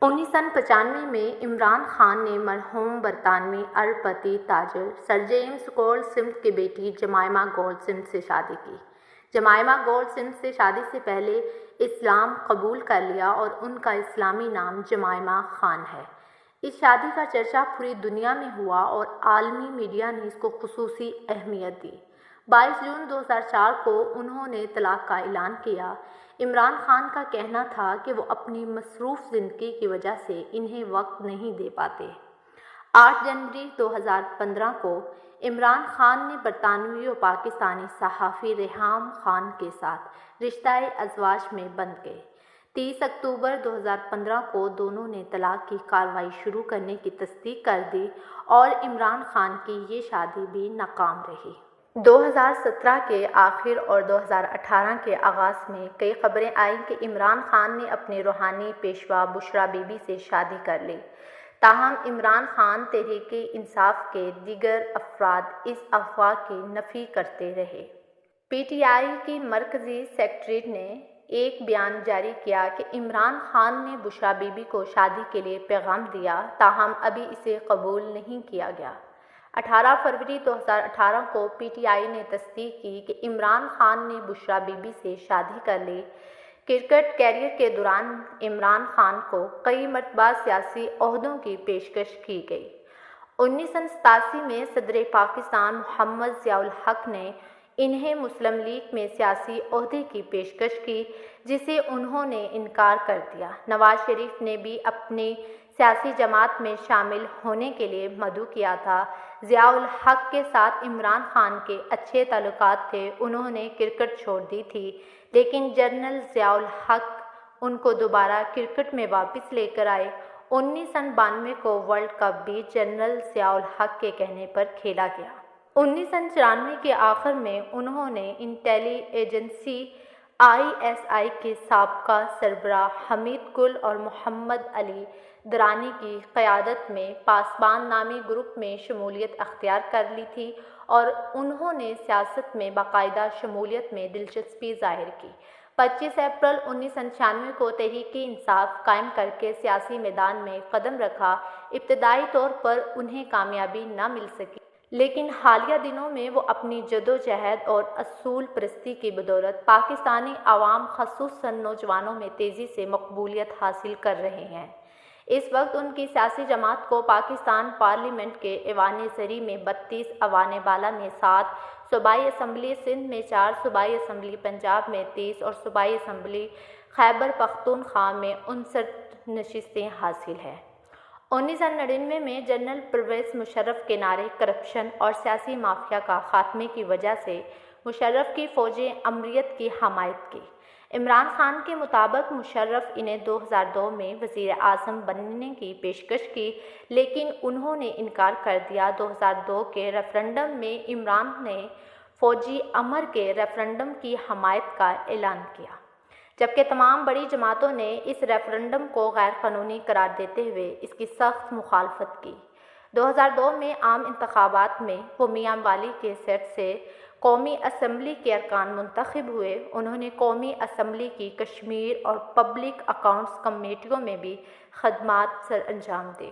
1995 میں عمران خان نے مرحوم برطانوی اربپتی تاجر سر جیمز گولڈ سمتھ کی بیٹی جمائمہ گولڈ سمتھ سے شادی کی۔ جمائمہ گولڈ سمتھ سے شادی سے پہلے اسلام قبول کر لیا اور ان کا اسلامی نام جمائمہ خان ہے۔ اس شادی کا چرچا پوری دنیا میں ہوا اور عالمی میڈیا نے اس کو خصوصی اہمیت دی۔ 22 جون 2004 کو انہوں نے طلاق کا اعلان کیا۔ عمران خان کا کہنا تھا کہ وہ اپنی مصروف زندگی کی وجہ سے انہیں وقت نہیں دے پاتے۔ 8 جنوری 2015 کو عمران خان نے برطانوی و پاکستانی صحافی ریحام خان کے ساتھ رشتہ ازواج میں بندھ گئے۔ 30 اکتوبر 2015 کو دونوں نے طلاق کی کارروائی شروع کرنے کی تصدیق کر دی اور عمران خان کی یہ شادی بھی ناکام رہی۔ 2017 کے آخر اور 2018 کے آغاز میں کئی خبریں آئیں کہ عمران خان نے اپنے روحانی پیشوا بشرا بی بی سے شادی کر لی۔ تاہم عمران خان تحریک انصاف کے دیگر افراد اس افواہ کی نفی کرتے رہے۔ پی ٹی آئی کی مرکزی سیکریٹریٹ نے ایک بیان جاری کیا کہ عمران خان نے بشرا بی بی کو شادی کے لیے پیغام دیا، تاہم ابھی اسے قبول نہیں کیا گیا۔ 18 فروری 2018 کو پی ٹی آئی نے تصدیق کی کہ عمران خان نے بشرا بی بی سے شادی کر لی۔ کرکٹ کیریئر کے دوران عمران خان کو کئی مرتبہ سیاسی عہدوں کی پیشکش کی گئی۔ 1987 میں صدر پاکستان محمد ضیاء الحق نے انہیں مسلم لیگ میں سیاسی عہدے کی پیشکش کی، جسے انہوں نے انکار کر دیا۔ نواز شریف نے بھی اپنی سیاسی جماعت میں شامل ہونے کے لیے مدعو کیا تھا۔ ضیاء الحق کے ساتھ عمران خان کے اچھے تعلقات تھے۔ انہوں نے کرکٹ چھوڑ دی تھی، لیکن جنرل ضیاء الحق ان کو دوبارہ کرکٹ میں واپس لے کر آئے۔ 1992 کو ورلڈ کپ بھی جنرل ضیاء الحق کے کہنے پر کھیلا گیا۔ 1994 کے آخر میں انہوں نے انٹیلی ایجنسی آئی ایس آئی کے سابقہ سربراہ حمید گل اور محمد علی درانی کی قیادت میں پاسبان نامی گروپ میں شمولیت اختیار کر لی تھی اور انہوں نے سیاست میں باقاعدہ شمولیت میں دلچسپی ظاہر کی۔ 25 اپریل 1995 کو تحریک انصاف قائم کر کے سیاسی میدان میں قدم رکھا۔ ابتدائی طور پر انہیں کامیابی نہ مل سکی، لیکن حالیہ دنوں میں وہ اپنی جدوجہد اور اصول پرستی کی بدولت پاکستانی عوام خصوصاً نوجوانوں میں تیزی سے مقبولیت حاصل کر رہے ہیں۔ اس وقت ان کی سیاسی جماعت کو پاکستان پارلیمنٹ کے ایوان زرعی میں 32، ایوان بالا میں 7، صوبائی اسمبلی سندھ میں 4، صوبائی اسمبلی پنجاب میں 30 اور صوبائی اسمبلی خیبر پختونخوا میں 59 نشستیں حاصل ہیں۔ 1999 میں جنرل پرویز مشرف کے نعرے کرپشن اور سیاسی مافیا کا خاتمے کی وجہ سے مشرف کی فوجیں امریت کی حمایت کی۔ عمران خان کے مطابق مشرف انہیں 2002 میں وزیر اعظم بننے کی پیشکش کی، لیکن انہوں نے انکار کر دیا۔ 2002 کے ریفرنڈم میں عمران نے فوجی امر کے ریفرنڈم کی حمایت کا اعلان کیا، جبکہ تمام بڑی جماعتوں نے اس ریفرنڈم کو غیر قانونی قرار دیتے ہوئے اس کی سخت مخالفت کی۔ 2002 میں عام انتخابات میں وہ میاں والی کے سیٹ سے قومی اسمبلی کے ارکان منتخب ہوئے۔ انہوں نے قومی اسمبلی کی کشمیر اور پبلک اکاؤنٹس کمیٹیوں میں بھی خدمات سر انجام دی۔